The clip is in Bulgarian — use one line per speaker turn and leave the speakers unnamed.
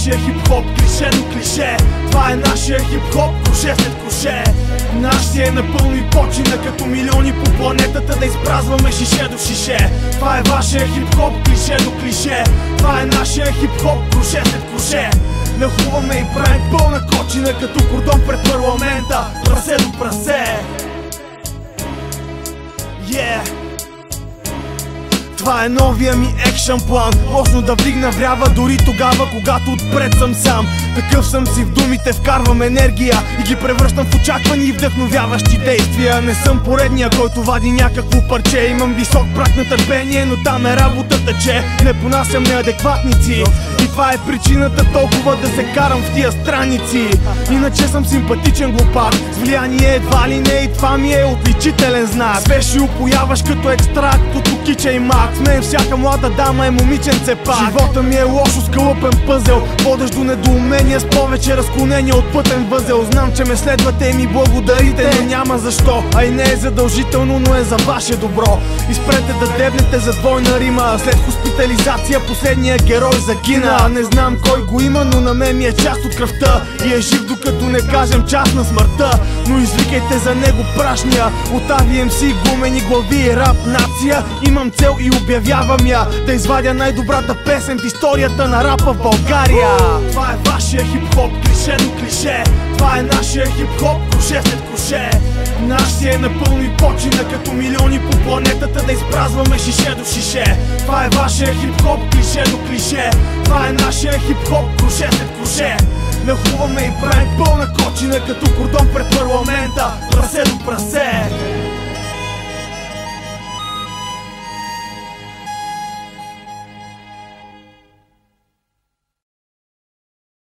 нашия хип-хоп, клише до клише. Това е нашия хип-хоп, круше след круше. Наш си е напълно и почина, като милиони по планетата да изпразваме шише до шише. Това е вашия хип-хоп, клише до клише. Това е нашия хип-хоп, круше след круше. Нахуваме и правим пълна кочина, като кордон пред парламента, прасе до прасе. Това е новия ми екшън план. Мощно да вдигна врява дори тогава, когато отпред съм сам. Такъв съм си в думите, вкарвам енергия и ги превръщам в очаквани и вдъхновяващи действия. Не съм поредния, който вади някакво парче. Имам висок праг на търпение, но там е работата, че не понасям неадекватници. И това е причината толкова да се карам в тия страници. Иначе съм симпатичен глупак, с влияние едва ли не, и това ми е отличителен знак. Свеж и упояваш като екстракт от Окича и Мак. С мен всяка млада дама е момиченце пак. Живота ми е лошо скълъпен пъзел, водещ до недоумение с повече разклонение от пътен възел. Знам, че ме следвате и ми благодарите, но няма защо. А и не е задължително, но е за ваше добро. Изпрете да дебнете за двойна рима. След хоспитализация последния герой загина. Не знам кой го има, но на мен ми е част от кръвта и е жив докато не кажем част на смъртта. Но извикайте за него прашния от AVMC, гумени глави и рап нация. Имам цел и обявявам я, да извадя най-добрата песен в историята на рапа в България. Това е вашия хип-хоп, клише до клише. Това е нашия хип-хоп, круше след круше. Наш си е напълно и почина, като милиони по планетата да изпразваме шише до шише. Това е вашия хип-хоп, клише до клише. Това е нашия хип-хоп, круше след круше. Нахуваме и правим пълна кочина, като кордон пред парламента, прасе до прасе.